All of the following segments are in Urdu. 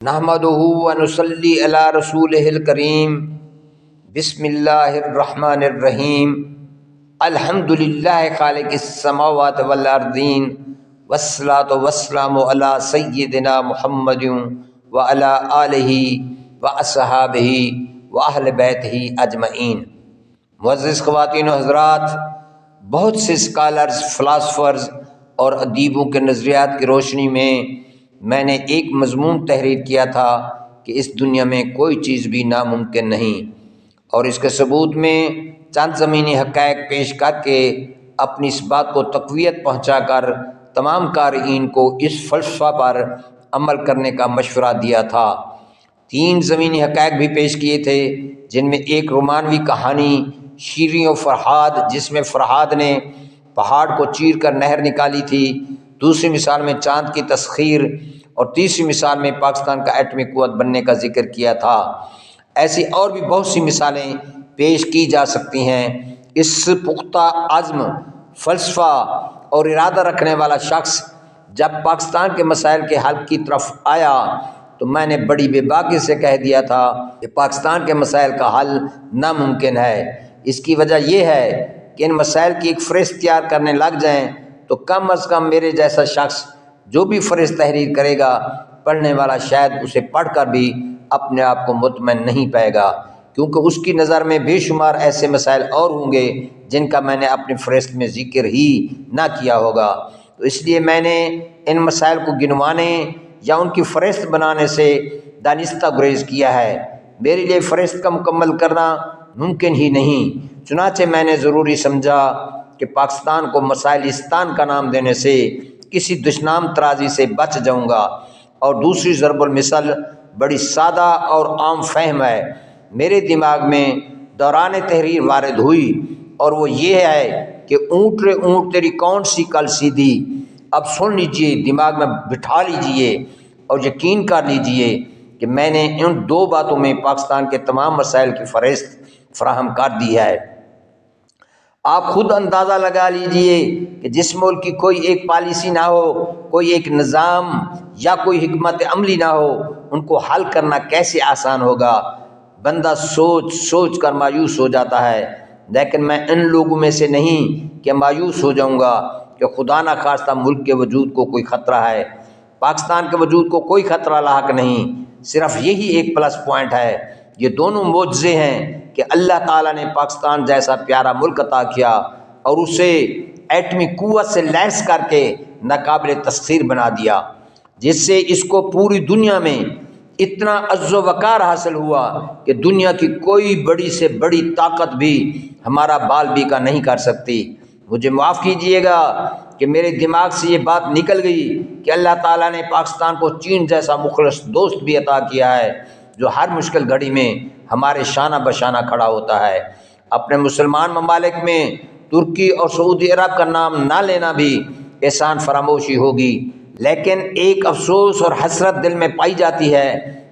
نحمدہ و نصلی علی رسولہ الکریم بسم اللہ الرحمن الرحیم الحمد للہ خالق السماوات والارضین والصلاۃ والسلام علی سیدنا محمد وعلی آلہ واصحابہ واہل بیتہ اجمعین۔ معزز خواتین و حضرات، بہت سے اسکالرز، فلاسفرز اور ادیبوں کے نظریات کی روشنی میں نے ایک مضمون تحریر کیا تھا کہ اس دنیا میں کوئی چیز بھی ناممکن نہیں، اور اس کے ثبوت میں چند زمینی حقائق پیش کر کے اپنی اس بات کو تقویت پہنچا کر تمام قارئین کو اس فلسفہ پر عمل کرنے کا مشورہ دیا تھا۔ 3 زمینی حقائق بھی پیش کیے تھے، جن میں ایک رومانوی کہانی شیریں و فرہاد، جس میں فرہاد نے پہاڑ کو چیر کر نہر نکالی تھی، دوسری مثال میں چاند کی تسخیر، اور تیسری مثال میں پاکستان کا ایٹمی قوت بننے کا ذکر کیا تھا۔ ایسی اور بھی بہت سی مثالیں پیش کی جا سکتی ہیں۔ اس پختہ عزم، فلسفہ اور ارادہ رکھنے والا شخص جب پاکستان کے مسائل کے حل کی طرف آیا تو میں نے بڑی بے باکی سے کہہ دیا تھا کہ پاکستان کے مسائل کا حل ناممکن ہے۔ اس کی وجہ یہ ہے کہ ان مسائل کی ایک فہرست تیار کرنے لگ جائیں تو کم از کم میرے جیسا شخص جو بھی فہرست تحریر کرے گا، پڑھنے والا شاید اسے پڑھ کر بھی اپنے آپ کو مطمئن نہیں پائے گا، کیونکہ اس کی نظر میں بے شمار ایسے مسائل اور ہوں گے جن کا میں نے اپنی فہرست میں ذکر ہی نہ کیا ہوگا۔ تو اس لیے میں نے ان مسائل کو گنوانے یا ان کی فہرست بنانے سے دانستہ گریز کیا ہے۔ میرے لیے فہرست کا مکمل کرنا ممکن ہی نہیں، چنانچہ میں نے ضروری سمجھا کہ پاکستان کو مسائلستان کا نام دینے سے کسی دشنام ترازی سے بچ جاؤں گا۔ اور دوسری ضرب المثل بڑی سادہ اور عام فہم ہے، میرے دماغ میں دوران تحریر وارد ہوئی، اور وہ یہ ہے کہ اونٹ رے اونٹ تیری کون سی کل سیدھی۔ اب سن لیجئے، دماغ میں بٹھا لیجئے اور یقین کر لیجئے کہ میں نے ان 2 باتوں میں پاکستان کے تمام مسائل کی فہرست فراہم کر دی ہے۔ آپ خود اندازہ لگا لیجئے کہ جس ملک کی کوئی ایک پالیسی نہ ہو، کوئی ایک نظام یا کوئی حکمت عملی نہ ہو، ان کو حل کرنا کیسے آسان ہوگا۔ بندہ سوچ سوچ کر مایوس ہو جاتا ہے، لیکن میں ان لوگوں میں سے نہیں کہ مایوس ہو جاؤں گا کہ خدا نہ خواستہ ملک کے وجود کو کوئی خطرہ ہے۔ پاکستان کے وجود کو کوئی خطرہ لاحق نہیں، صرف یہی ایک پلس پوائنٹ ہے۔ یہ دونوں معجزے ہیں کہ اللہ تعالیٰ نے پاکستان جیسا پیارا ملک عطا کیا اور اسے ایٹمی قوت سے لیس کر کے ناقابل تسخیر بنا دیا، جس سے اس کو پوری دنیا میں اتنا عز و وقار حاصل ہوا کہ دنیا کی کوئی بڑی سے بڑی طاقت بھی ہمارا بال بیکا نہیں کر سکتی۔ مجھے معاف کیجئے گا کہ میرے دماغ سے یہ بات نکل گئی کہ اللہ تعالیٰ نے پاکستان کو چین جیسا مخلص دوست بھی عطا کیا ہے، جو ہر مشکل گھڑی میں ہمارے شانہ بشانہ کھڑا ہوتا ہے۔ اپنے مسلمان ممالک میں ترکی اور سعودی عرب کا نام نہ لینا بھی احسان فراموشی ہوگی، لیکن ایک افسوس اور حسرت دل میں پائی جاتی ہے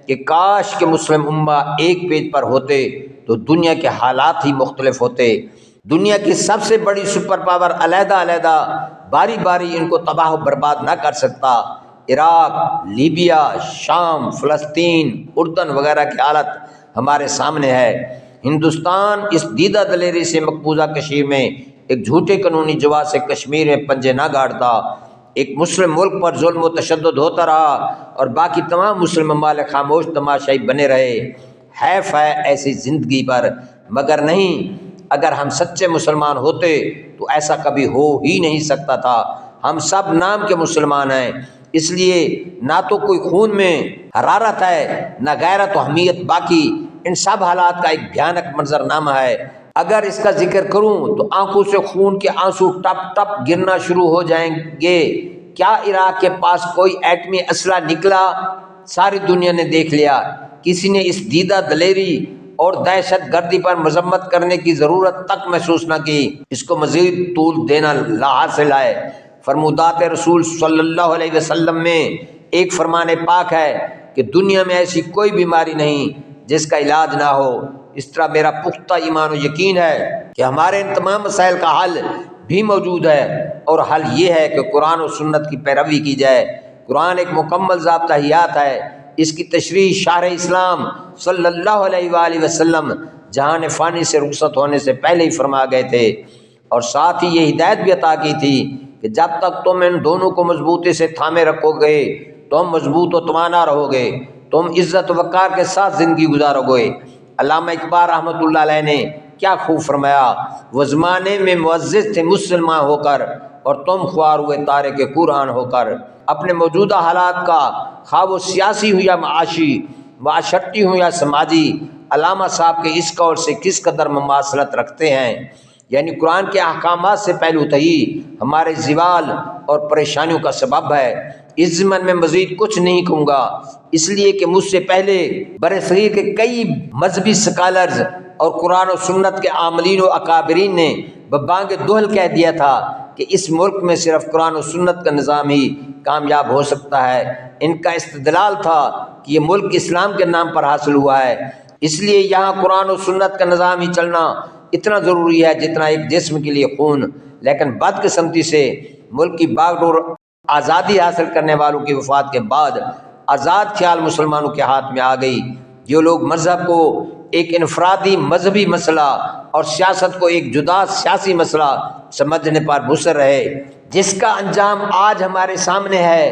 کہ کاش کہ مسلم امہ ایک پیج پر ہوتے تو دنیا کے حالات ہی مختلف ہوتے۔ دنیا کی سب سے بڑی سپر پاور علیحدہ علیحدہ باری باری ان کو تباہ و برباد نہ کر سکتا۔ عراق، لیبیا، شام، فلسطین، اردن وغیرہ کی حالت ہمارے سامنے ہے۔ ہندوستان اس دیدہ دلیری سے مقبوضہ کشمیر میں ایک جھوٹے قانونی جواز سے کشمیر میں پنجے نہ گاڑتا، ایک مسلم ملک پر ظلم و تشدد ہوتا رہا اور باقی تمام مسلم ممالک خاموش تماشائی بنے رہے۔ حیف ہے ایسی زندگی پر، مگر نہیں، اگر ہم سچے مسلمان ہوتے تو ایسا کبھی ہو ہی نہیں سکتا تھا۔ ہم سب نام کے مسلمان ہیں، اس لیے نہ تو کوئی خون میں حرارت ہے، نہ غیرت و حمیت باقی۔ ان سب حالات کا ایک بھیانک منظرنامہ ہے۔ اگر اس کا ذکر کروں تو آنکھوں سے خون کے آنسو ٹپ ٹپ گرنا شروع ہو جائیں گے۔ کیا عراق کے پاس کوئی ایٹمی اسلحہ نکلا؟ ساری دنیا نے دیکھ لیا۔ کسی نے اس دیدہ دلیری اور دہشت گردی پر مذمت کرنے کی ضرورت تک محسوس نہ کی۔ اس کو مزید طول دینا لا حاصل ہے۔ فرمودات رسول صلی اللہ علیہ وسلم میں ایک فرمان پاک ہے کہ دنیا میں ایسی کوئی بیماری نہیں جس کا علاج نہ ہو۔ اس طرح میرا پختہ ایمان و یقین ہے کہ ہمارے ان تمام مسائل کا حل بھی موجود ہے، اور حل یہ ہے کہ قرآن و سنت کی پیروی کی جائے۔ قرآن ایک مکمل ضابطہ حیات ہے، اس کی تشریح شارح اسلام صلی اللہ علیہ وآلہ وسلم جہان فانی سے رخصت ہونے سے پہلے ہی فرما گئے تھے، اور ساتھ ہی یہ ہدایت بھی عطا کی تھی کہ جب تک تم ان دونوں کو مضبوطی سے تھامے رکھو گے تم مضبوط و توانا رہو گے، تم عزت و وقار کے ساتھ زندگی گزارو گے۔ علامہ اقبال رحمۃ اللہ علیہ نے کیا خوب فرمایا، وہ زمانے میں معزز تھے مسلمان ہو کر اور تم خوار ہوئے تارک قرآن ہو کر۔ اپنے موجودہ حالات کا خواہ وہ سیاسی ہو یا معاشی، معاشرتی ہو یا سماجی، علامہ صاحب کے اس قول سے کس قدر مماثلت رکھتے ہیں، یعنی قرآن کے احکامات سے پہلو تہی ہمارے زوال اور پریشانیوں کا سبب ہے۔ اس ضمن میں مزید کچھ نہیں کہوں گا، اس لیے کہ مجھ سے پہلے برصغیر کے کئی مذہبی سکالرز اور قرآن و سنت کے عاملین و اکابرین نے ببانگ دہل کہہ دیا تھا کہ اس ملک میں صرف قرآن و سنت کا نظام ہی کامیاب ہو سکتا ہے۔ ان کا استدلال تھا کہ یہ ملک اسلام کے نام پر حاصل ہوا ہے، اس لیے یہاں قرآن و سنت کا نظام ہی چلنا اتنا ضروری ہے جتنا ایک جسم کے لیے خون۔ لیکن بدقسمتی سے ملک کی باغ ڈور آزادی حاصل کرنے والوں کی وفات کے بعد آزاد خیال مسلمانوں کے ہاتھ میں آ گئی۔ جو لوگ مذہب کو ایک انفرادی مذہبی مسئلہ اور سیاست کو ایک جدا سیاسی مسئلہ سمجھنے پر مصر رہے، جس کا انجام آج ہمارے سامنے ہے۔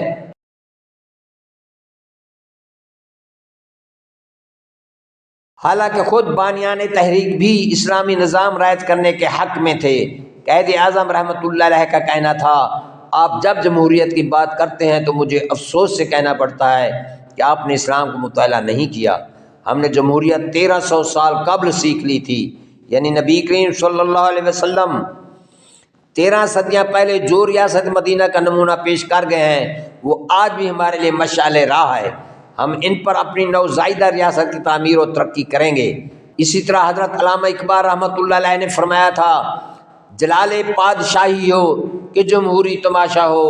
حالانکہ خود بانیان تحریک بھی اسلامی نظام رائج کرنے کے حق میں تھے۔ قائد اعظم رحمۃ اللہ علیہ کا کہنا تھا، آپ جب جمہوریت کی بات کرتے ہیں تو مجھے افسوس سے کہنا پڑتا ہے کہ آپ نے اسلام کو مطالعہ نہیں کیا۔ ہم نے جمہوریت 1300 سال قبل سیکھ لی تھی، یعنی نبی کریم صلی اللہ علیہ وسلم 13 صدیاں پہلے جو ریاست مدینہ کا نمونہ پیش کر گئے ہیں وہ آج بھی ہمارے لیے مشعل راہ ہے۔ ہم ان پر اپنی نوزائیدہ ریاست کی تعمیر و ترقی کریں گے۔ اسی طرح حضرت علامہ اقبال رحمۃ اللہ علیہ نے فرمایا تھا، جلال بادشاہی ہو کہ جمہوری تماشا ہو،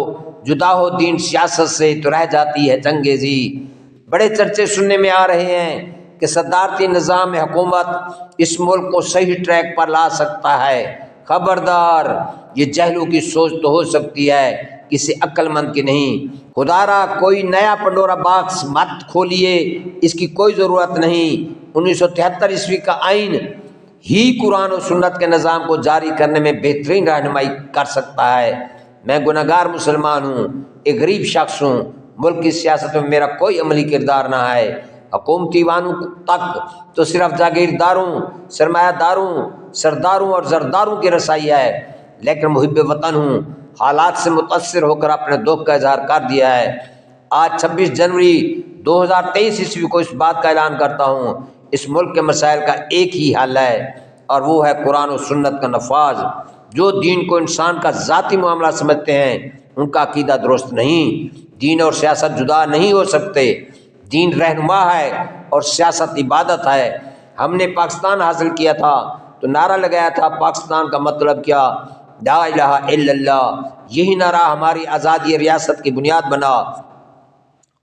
جدا ہو دین سیاست سے تو رہ جاتی ہے چنگیزی۔ بڑے چرچے سننے میں آ رہے ہیں کہ صدارتی نظام حکومت اس ملک کو صحیح ٹریک پر لا سکتا ہے۔ خبردار، یہ جہلوں کی سوچ تو ہو سکتی ہے، کسی عقل مند کی نہیں۔ خدا را کوئی نیا پنڈورا باکس مت کھولیے، اس کی کوئی ضرورت نہیں۔ 1973 عیسوی کا آئین ہی قرآن و سنت کے نظام کو جاری کرنے میں بہترین رہنمائی کر سکتا ہے۔ میں گنہگار مسلمان ہوں، ایک غریب شخص ہوں، ملک کی سیاست میں میرا کوئی عملی کردار نہ ہے۔ حکومتی وانوں تک تو صرف جاگیرداروں، سرمایہ داروں، سرداروں اور زرداروں کی رسائی ہے، لیکن محب وطن ہوں، حالات سے متاثر ہو کر اپنے دکھ کا اظہار کر دیا ہے۔ آج 26 جنوری 2023 عیسوی کو اس بات کا اعلان کرتا ہوں، اس ملک کے مسائل کا ایک ہی حل ہے اور وہ ہے قرآن و سنت کا نفاذ۔ جو دین کو انسان کا ذاتی معاملہ سمجھتے ہیں ان کا عقیدہ درست نہیں۔ دین اور سیاست جدا نہیں ہو سکتے۔ دین رہنما ہے اور سیاست عبادت ہے۔ ہم نے پاکستان حاصل کیا تھا تو نعرہ لگایا تھا، پاکستان کا مطلب کیا؟ لا الہ الا اللہ۔ یہی نعرہ ہماری آزادی ریاست کی بنیاد بنا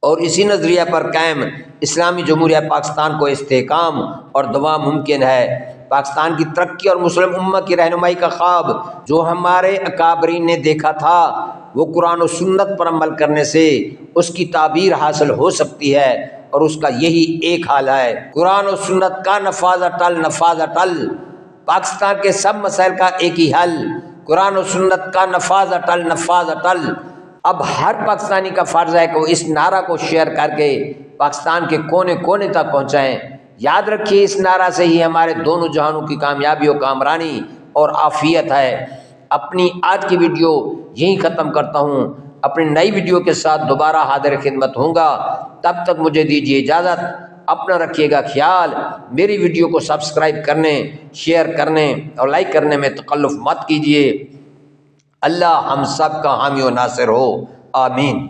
اور اسی نظریہ پر قائم اسلامی جمہوریہ پاکستان کو استحکام اور دوام ممکن ہے۔ پاکستان کی ترقی اور مسلم امت کی رہنمائی کا خواب جو ہمارے اکابرین نے دیکھا تھا وہ قرآن و سنت پر عمل کرنے سے اس کی تعبیر حاصل ہو سکتی ہے، اور اس کا یہی ایک حال ہے، قرآن و سنت کا نفاذ اٹل نفاذ اٹل۔ پاکستان کے سب مسائل کا ایک ہی حل، قرآن و سنت کا نفاذ اٹل نفاذ اٹل۔ اب ہر پاکستانی کا فرض ہے کہ وہ اس نعرہ کو شیئر کر کے پاکستان کے کونے کونے تک پہنچائیں۔ یاد رکھیے، اس نعرہ سے ہی ہمارے دونوں جہانوں کی کامیابی و کامرانی اور عافیت ہے۔ اپنی آج کی ویڈیو یہیں ختم کرتا ہوں، اپنی نئی ویڈیو کے ساتھ دوبارہ حاضر خدمت ہوں گا۔ تب تک مجھے دیجیے اجازت، اپنا رکھیے گا خیال۔ میری ویڈیو کو سبسکرائب کرنے، شیئر کرنے اور لائک کرنے میں تکلف مت کیجیے۔ اللہ ہم سب کا حامی و ناصر ہو، آمین۔